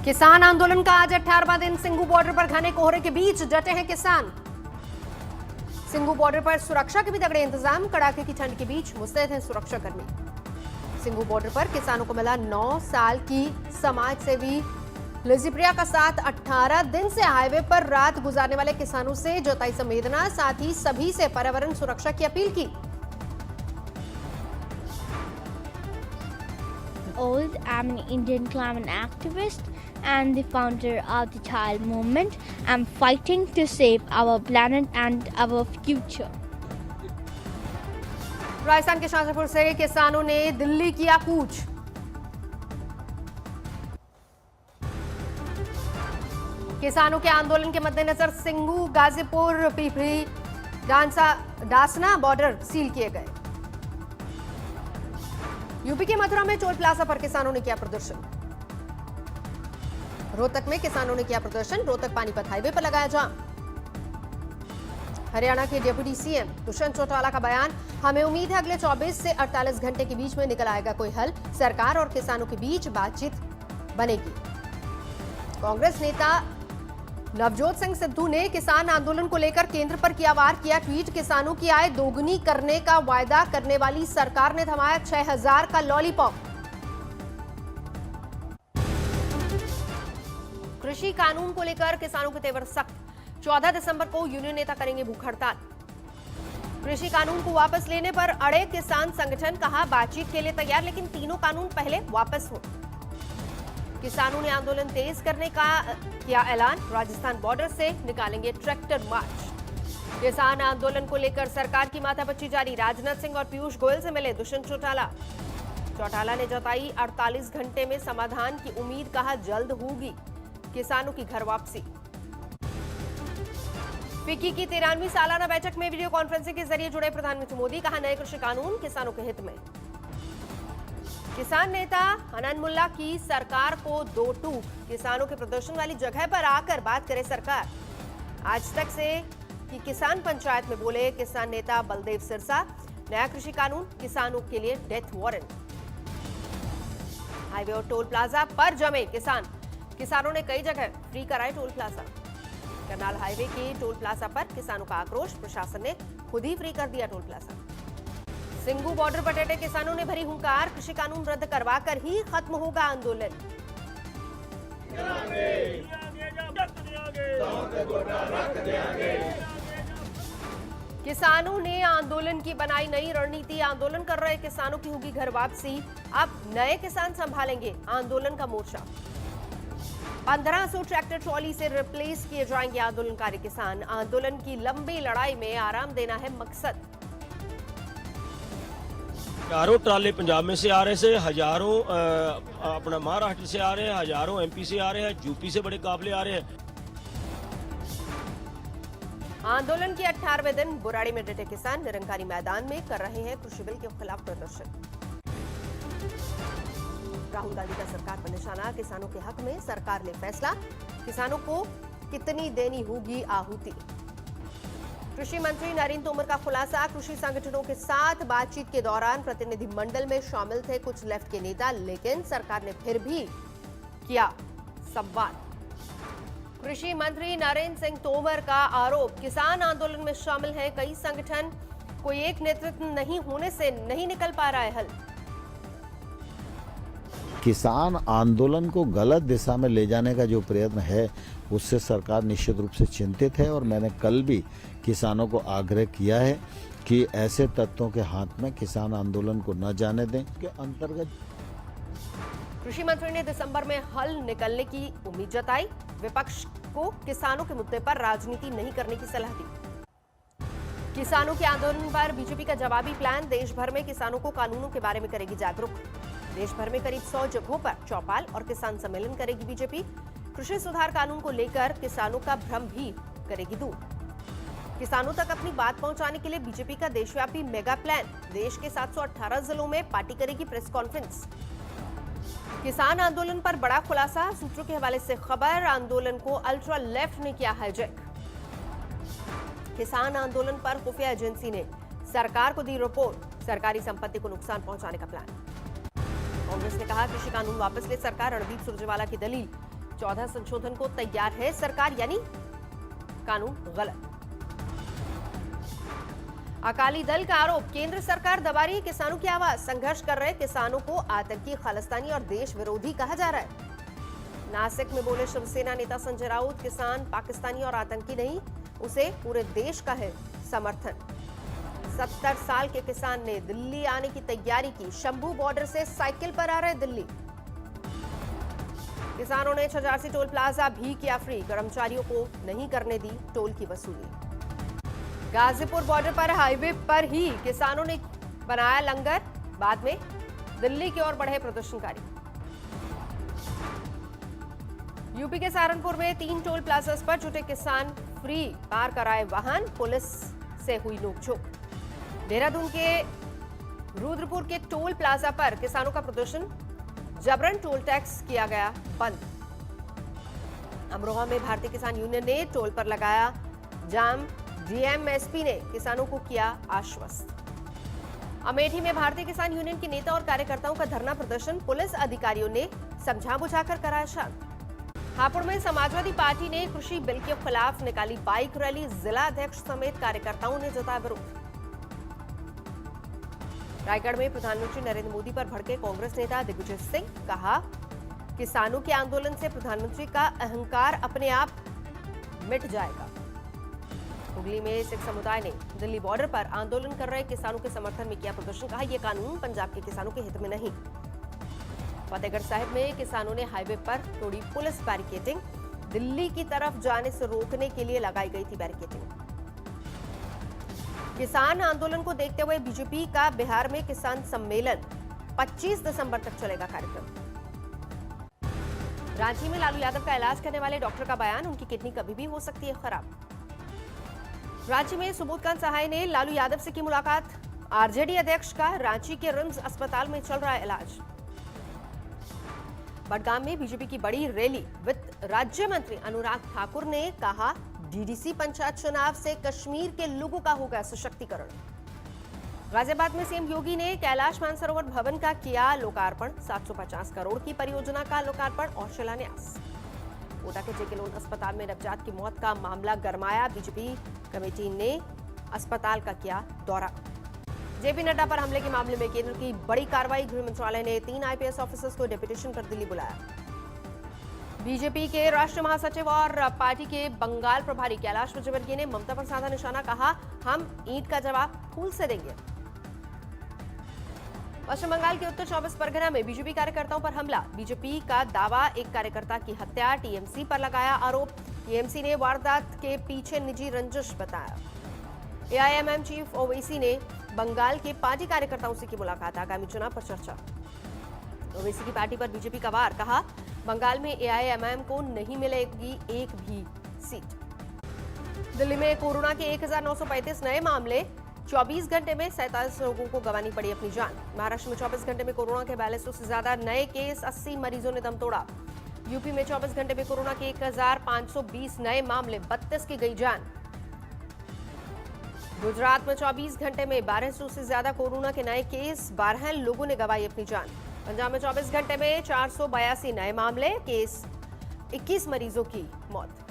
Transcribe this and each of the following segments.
किसान आंदोलन का आज 18वां दिन। सिंघू बॉर्डर पर घने कोहरे के बीच डटे हैं किसान। सिंघू बॉर्डर पर सुरक्षा के भी तगड़े इंतजाम। कड़ाके की ठंड के बीच मुस्तैद हैं सुरक्षाकर्मी। सिंघू बॉर्डर पर किसानों को मिला 9 साल की समाज सेवी लिजिप्रिया का साथ। 18 दिन से हाईवे पर रात गुजारने वाले किसानों से जताई संवेदना, साथ ही सभी से पर्यावरण सुरक्षा की अपील की। Old. I'm an Indian climate activist and the founder of the Child Movement. I'm fighting to save our planet and our future. Rajasthan के शाजापुर से किसानों ने दिल्ली किया कूच। किसानों के आंदोलन के मद्देनजर सिंघू, गाजीपुर, पीपरी, डासना बॉर्डर सील किए गए। यूपी के मथुरा में टोल प्लाजा पर किसानों ने किया प्रदर्शन। रोहतक में किसानों ने किया प्रदर्शन। रोहतक पानीपत हाईवे पर लगाया जाम। हरियाणा के डिप्टी सीएम दुष्यंत चौटाला का बयान, हमें उम्मीद है अगले 24 से 48 घंटे के बीच में निकल आएगा कोई हल। सरकार और किसानों के बीच बातचीत बनेगी। कांग्रेस नेता नवजोत सिंह सिद्धू ने किसान आंदोलन को लेकर केंद्र पर किया वार। किया ट्वीट, किसानों की आय दोगुनी करने का वायदा करने वाली सरकार ने थमाया 6000 का लॉलीपॉप। कृषि कानून को लेकर किसानों के तेवर सख्त। 14 दिसंबर को यूनियन नेता करेंगे भूख हड़ताल। कृषि कानून को वापस लेने पर अड़े किसान संगठन। कहा बातचीत के लिए तैयार, लेकिन तीनों कानून पहले वापस हो। किसानों ने आंदोलन तेज करने का किया ऐलान। राजस्थान बॉर्डर से निकालेंगे ट्रैक्टर मार्च। किसान आंदोलन को लेकर सरकार की माथापच्ची जारी। राजनाथ सिंह और पीयूष गोयल से मिले दुष्यंत चौटाला। चौटाला ने जताई 48 घंटे में समाधान की उम्मीद। कहा जल्द होगी किसानों की घर वापसी। फिक्की की 93वीं सालाना बैठक में वीडियो कॉन्फ्रेंसिंग के जरिए जुड़े प्रधानमंत्री मोदी। कहा नए कृषि कानून किसानों के हित में। किसान नेता हनन मुल्ला की सरकार को दो टूक। किसानों के प्रदर्शन वाली जगह पर आकर बात करे सरकार। आज तक से कि किसान पंचायत में बोले किसान नेता बलदेव सिरसा। नया कृषि कानून किसानों के लिए डेथ वारंट। हाईवे और टोल प्लाजा पर जमे किसान। किसानों ने कई जगह फ्री कराए टोल प्लाजा। करनाल हाईवे के टोल प्लाजा पर किसानों का आक्रोश। प्रशासन ने खुद ही फ्री कर दिया टोल प्लाजा। सिंघू बॉर्डर पर डटे किसानों ने भरी हुंकार। कृषि कानून रद्द करवाकर ही खत्म होगा आंदोलन। किसानों ने आंदोलन की बनाई नई रणनीति। आंदोलन कर रहे किसानों की होगी घर वापसी। अब नए किसान संभालेंगे आंदोलन का मोर्चा। 1500 ट्रैक्टर ट्रॉली से रिप्लेस किए जाएंगे आंदोलनकारी किसान। आंदोलन की लंबी लड़ाई में आराम देना है मकसद। हजारों ट्राले पंजाब में से आ रहे से, हजारों अपना महाराष्ट्र से आ रहे हैं, हजारों एमपी से आ रहे हैं, यूपी से बड़े काफिले आ रहे हैं। आंदोलन के 18वें दिन बुराड़ी में डटे किसान निरंकारी मैदान में कर रहे हैं कृषि बिल के खिलाफ प्रदर्शन। राहुल गांधी का सरकार पर निशाना। किसानों के हक में सरकार ले फैसला। किसानों को कितनी देनी होगी आहुति। कृषि मंत्री नरेंद्र तोमर का खुलासा। कृषि संगठनों के साथ बातचीत के दौरान प्रतिनिधिमंडल में शामिल थे कुछ लेफ्ट के नेता, लेकिन सरकार ने फिर भी किया संवाद। कृषि मंत्री नरेंद्र सिंह तोमर का आरोप, किसान आंदोलन में शामिल हैं कई संगठन। कोई एक नेतृत्व नहीं होने से नहीं निकल पा रहा है हल। किसान आंदोलन को गलत दिशा में ले जाने का जो प्रयत्न है उससे सरकार निश्चित रूप से चिंतित है। और मैंने कल भी किसानों को आग्रह किया है कि ऐसे तत्वों के हाथ में किसान आंदोलन को न जाने दें। के अंतर्गत कृषि मंत्री ने दिसंबर में हल निकलने की उम्मीद जताई। विपक्ष को किसानों के मुद्दे पर राजनीति नहीं करने की सलाह दी। किसानों के आंदोलन पर बीजेपी का जवाबी प्लान। देश भर में किसानों को कानूनों के बारे में करेगी जागरूक। देश भर में करीब 100 जगहों पर चौपाल और किसान सम्मेलन करेगी बीजेपी। कृषि सुधार कानून को लेकर किसानों का भ्रम भी करेगी दूर। किसानों तक अपनी बात पहुंचाने के लिए बीजेपी का देशव्यापी मेगा प्लान। देश के 718 जिलों में पार्टी करेगी प्रेस कॉन्फ्रेंस। किसान आंदोलन पर बड़ा खुलासा। सूत्रों के हवाले से खबर, आंदोलन को अल्ट्रा लेफ्ट ने किया हाईजैक। किसान आंदोलन पर खुफिया एजेंसी ने सरकार को दी रिपोर्ट। सरकारी संपत्ति को नुकसान पहुंचाने का प्लान। कांग्रेस ने कहा कृषि कानून वापस ले सरकार। रणदीप सुरजेवाला की दलील, 14 संशोधन को तैयार है सरकार, यानी कानून गलत। अकाली दल का आरोप, केंद्र सरकार दबा रही है किसानों की आवाज। संघर्ष कर रहे किसानों को आतंकी, खालिस्तानी और देश विरोधी कहा जा रहा है। नासिक में बोले शिवसेना नेता संजय राउत, किसान पाकिस्तानी और आतंकी नहीं, उसे पूरे देश का है समर्थन। 70 साल के किसान ने दिल्ली आने की तैयारी की, शंभू बॉर्डर से साइकिल पर आ रहे दिल्ली। किसानों ने छजारसी टोल प्लाजा भी किया फ्री, कर्मचारियों को नहीं करने दी टोल की वसूली। गाजीपुर बॉर्डर पर हाईवे पर ही किसानों ने बनाया लंगर, बाद में दिल्ली की ओर बढ़े प्रदर्शनकारी। यूपी के सहारनपुर में 3 टोल प्लाजास पर जुटे किसान फ्री पार कराए वाहन, पुलिस से हुई नोकझोंक। देहरादून के रुद्रपुर के टोल प्लाजा पर किसानों का प्रदर्शन, जबरन टोल टैक्स किया गया बंद। अमरोहा में भारतीय किसान यूनियन ने टोल पर लगाया जाम, डीएमएसपी ने किसानों को किया आश्वस्त। अमेठी में भारतीय किसान यूनियन के नेता और कार्यकर्ताओं का धरना प्रदर्शन, पुलिस अधिकारियों ने समझा बुझाकर कराया शांत। हापुड़ में समाजवादी पार्टी ने कृषि बिल के खिलाफ निकाली बाइक रैली, जिला अध्यक्ष समेत कार्यकर्ताओं ने जताया विरोध। रायगढ़ में प्रधानमंत्री नरेंद्र मोदी पर भड़के कांग्रेस नेता दिग्विजय सिंह, कहा किसानों के आंदोलन से प्रधानमंत्री का अहंकार अपने आप मिट जाएगा। हुगली में सिख समुदाय ने दिल्ली बॉर्डर पर आंदोलन कर रहे किसानों के समर्थन में किया प्रदर्शन, कहा यह कानून पंजाब के किसानों के हित में नहीं। फतेहगढ़ साहिब में किसानों ने हाईवे पर तोड़ी पुलिस बैरिकेडिंग, दिल्ली की तरफ जाने से रोकने के लिए लगाई गई थी बैरिकेडिंग। किसान आंदोलन को देखते हुए बीजेपी का बिहार में किसान सम्मेलन, 25 दिसंबर तक चलेगा कार्यक्रम। रांची में लालू यादव का इलाज करने वाले डॉक्टर का बयान, उनकी किडनी कभी भी हो सकती है खराब। रांची में सुबोधकांत सहाय ने लालू यादव से की मुलाकात, आरजेडी अध्यक्ष का रांची के रिम्स अस्पताल में चल रहा है इलाज। बडगाम में बीजेपी की बड़ी रैली, वित्त राज्य मंत्री अनुराग ठाकुर ने कहा डीडीसी पंचायत चुनाव से कश्मीर के लोगों का होगा सशक्तिकरण। गाजियाबाद में सीएम योगी ने कैलाश मानसरोवर भवन का किया लोकार्पण, 750 करोड़ की परियोजना का लोकार्पण और शिलान्यास। कोटा के जेके लोन अस्पताल में नवजात की मौत का मामला गरमाया, बीजेपी कमेटी ने अस्पताल का किया दौरा। जेपी नड्डा पर हमले के मामले में केंद्र की बड़ी कार्रवाई, गृह मंत्रालय ने 3 आईपीएस ऑफिसर्स को डेपुटेशन पर दिल्ली बुलाया। बीजेपी के राष्ट्रीय महासचिव और पार्टी के बंगाल प्रभारी कैलाश विजयवर्गीय ने ममता पर साधा निशाना, कहा हम ईंट का जवाब फूल से देंगे। पश्चिम बंगाल के उत्तर 24 परगना में बीजेपी कार्यकर्ताओं पर हमला, बीजेपी का दावा एक कार्यकर्ता की हत्या, टीएमसी पर लगाया आरोप। टीएमसी ने वारदात के पीछे निजी रंजिश बताया। एआईएमएम चीफ ओवैसी ने बंगाल के पार्टी कार्यकर्ताओं से की मुलाकात, आगामी चुनाव पर चर्चा। ओवैसी की पार्टी पर बीजेपी का वार, कहा बंगाल में एआईएमएम को नहीं मिलेगी एक भी सीट। दिल्ली में कोरोना के 1935 नए मामले, 24 घंटे में 47 लोगों को गंवानी पड़ी अपनी जान। महाराष्ट्र में 24 घंटे में कोरोना के 4200 से ज्यादा नए केस, 80 मरीजों ने दम तोड़ा। यूपी में 24 घंटे में कोरोना के 1520 नए मामले, 32 की गई जान। गुजरात में 24 घंटे में 1200 से ज्यादा कोरोना के नए केस, 12 लोगों ने गंवाई अपनी जान। पंजाब में 24 घंटे में 482 नए मामले, केस, 21 मरीजों की मौत।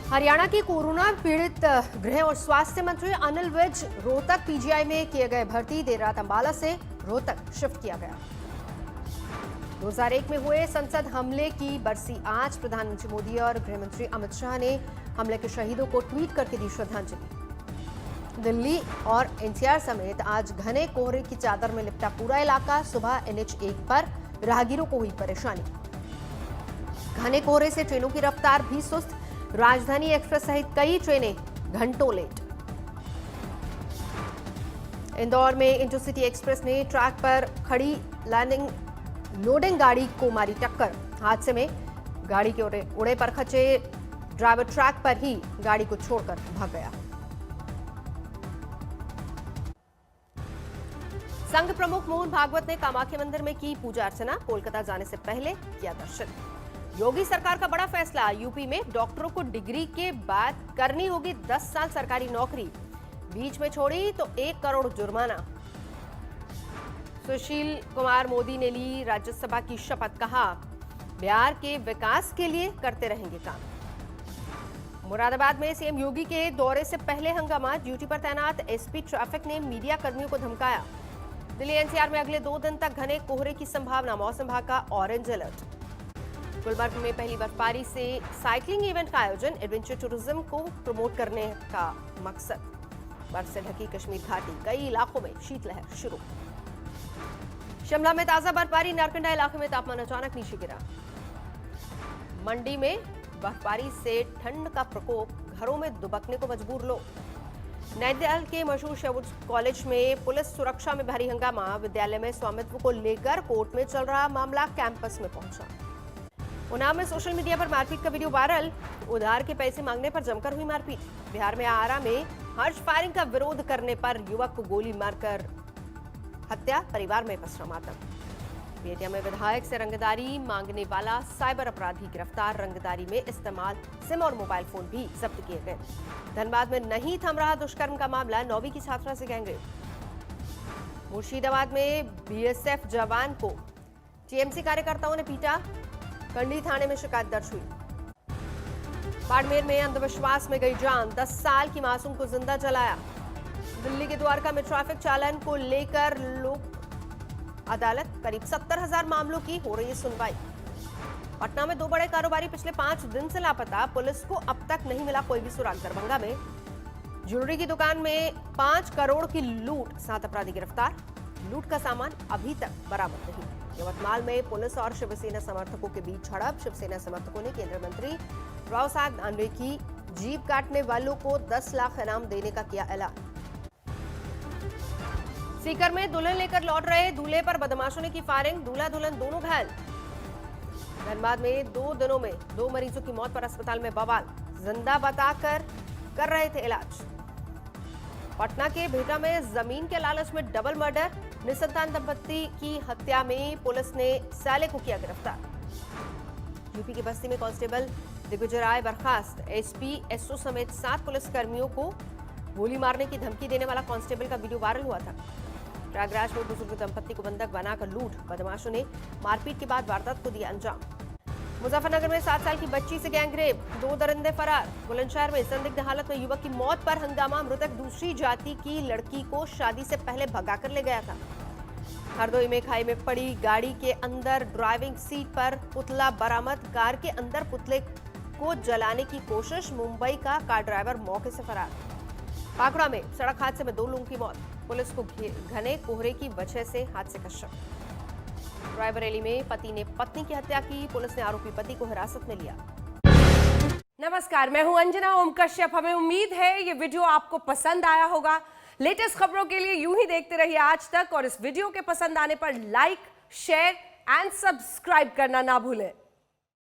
हरियाणा के कोरोना पीड़ित गृह और स्वास्थ्य मंत्री अनिल विज रोहतक पीजीआई में किए गए भर्ती, देर रात अंबाला से रोहतक शिफ्ट किया गया। 2001 में हुए संसद हमले की बरसी आज, प्रधानमंत्री मोदी और गृहमंत्री अमित शाह ने हमले के शहीदों को ट्वीट करके दी श्रद्धांजलि। दिल्ली और एनसीआर समेत आज घने कोहरे की चादर में लिपटा पूरा इलाका, सुबह NH1 पर राहगीरों को हुई परेशानी। घने कोहरे से ट्रेनों की रफ्तार भी सुस्त, राजधानी एक्सप्रेस सहित कई ट्रेनें घंटों लेट। इंदौर में इंटरसिटी एक्सप्रेस ने ट्रैक पर खड़ी लोडिंग गाड़ी को मारी टक्कर, हादसे में गाड़ी के उड़े पर खचे ड्राइवर ट्रैक पर ही गाड़ी को छोड़कर भाग गया। संघ प्रमुख मोहन भागवत ने कामाख्या मंदिर में की पूजा अर्चना, कोलकाता जाने से पहले किया दर्शन। योगी सरकार का बड़ा फैसला, यूपी में डॉक्टरों को डिग्री के बाद करनी होगी 10 साल सरकारी नौकरी, बीच में छोड़ी तो 1 करोड़ जुर्माना। सुशील कुमार मोदी ने ली राज्यसभा की शपथ, कहा बिहार के विकास के लिए करते रहेंगे काम। मुरादाबाद में सीएम योगी के दौरे से पहले हंगामा, ड्यूटी पर तैनात एसपी ट्रैफिक ने मीडिया कर्मियों को धमकाया। दिल्ली एनसीआर में अगले 2 दिन तक घने कोहरे की संभावना, मौसम विभाग का ऑरेंज अलर्ट। गुलबर्ग में पहली बर्फबारी से साइकिलिंग इवेंट का आयोजन, एडवेंचर टूरिज्म को प्रमोट करने का मकसद। बर्फ से ढकी कश्मीर घाटी, कई इलाकों में शीतलहर शुरू। शिमला में ताजा बर्फबारी, नारकंडा इलाके में तापमान अचानक नीचे गिरा। मंडी में बर्फबारी से ठंड का प्रकोप, घरों में दुबकने को मजबूर लोग। नैनीताल के मशहूर शेवुड कॉलेज में पुलिस सुरक्षा में भारी हंगामा, विद्यालय में स्वामित्व को लेकर कोर्ट में चल रहा मामला कैंपस में पहुंचा। उन्नाव में सोशल मीडिया पर मारपीट का वीडियो वायरल, उधार के पैसे मांगने पर जमकर हुई मारपीट। बिहार में आरा में हर्ष फायरिंग का विरोध करने पर युवक को गोली मारकर हत्या, परिवार में पसरा मातम। बेतिया में विधायक से रंगदारी मांगने वाला साइबर अपराधी गिरफ्तार, रंगदारी में इस्तेमाल सिम और मोबाइल फोन भी जब्त किए गए। धनबाद में नहीं थम रहा दुष्कर्म का मामला, 9वीं की छात्रा से गैंगरेप। मुर्शिदाबाद में बीएसएफ जवान को टीएमसी कार्यकर्ताओं ने पीटा, कंडी थाने में शिकायत दर्ज हुई। बाड़मेर में अंधविश्वास में गई जान, 10 साल की मासूम को जिंदा जलाया। दिल्ली के द्वारका में ट्रैफिक चालन को लेकर लोक अदालत, करीब 70,000 मामलों की हो रही है सुनवाई। पटना में 2 बड़े कारोबारी पिछले 5 दिन से लापता, पुलिस को अब तक नहीं मिला कोई भी सुराग। दरभंगा में ज्वेलरी की दुकान में 5 करोड़ की लूट, 7 अपराधी गिरफ्तार, लूट का सामान अभी तक बरामद नहीं। यवतमाल में पुलिस और शिवसेना समर्थकों के बीच झड़प, शिवसेना समर्थकों ने केंद्रीय मंत्री राव साहब दानवे की जीप काटने वालों को 10 लाख इनाम देने का किया ऐलान। सीकर में दुल्हन लेकर लौट रहे दूल्हे पर बदमाशों ने की फायरिंग, दूल्हा दुल्हन दोनों घायल। धनबाद में 2 दिनों में 2 मरीजों की मौत पर अस्पताल में बवाल, जिंदा बताकर कर रहे थे इलाज। पटना के भेटा में जमीन के लालच में डबल मर्डर, निसंतान दंपति की हत्या में पुलिस ने साले को किया गिरफ्तार। यूपी की बस्ती में कांस्टेबल दिग्विजय राय बर्खास्त, एसपी एसओ समेत 7 पुलिसकर्मियों को गोली मारने की धमकी देने वाला कांस्टेबल का वीडियो वायरल हुआ था। प्रयागराज में बुजुर्ग दंपति को बंधक बनाकर लूट, बदमाशों ने मारपीट के बाद वारदात को दिया अंजाम। मुजफ्फरनगर में 7 साल की बच्ची से गैंगरेप, 2 दरिंदे फरार। बुलंदशहर में संदिग्ध हालत में युवक की मौत पर हंगामा, मृतक दूसरी जाति की लड़की को शादी से पहले भगाकर ले गया था। हरदोई में खाई में पड़ी गाड़ी के अंदर ड्राइविंग सीट पर पुतला बरामद, कार के अंदर पुतले को जलाने की कोशिश, मुंबई का कार ड्राइवर मौके से फरार। पाकुड़ा में सड़क हादसे में 2 लोगों की मौत, पुलिस को घने कोहरे की वजह से हादसे का शक। रायबरेली में पति ने पत्नी की हत्या की, पुलिस ने आरोपी पति को हिरासत में लिया। नमस्कार, मैं हूं अंजना ओम कश्यप। हमें उम्मीद है ये वीडियो आपको पसंद आया होगा। लेटेस्ट खबरों के लिए यूं ही देखते रहिए आज तक, और इस वीडियो के पसंद आने पर लाइक, शेयर एंड सब्सक्राइब करना ना भूलें।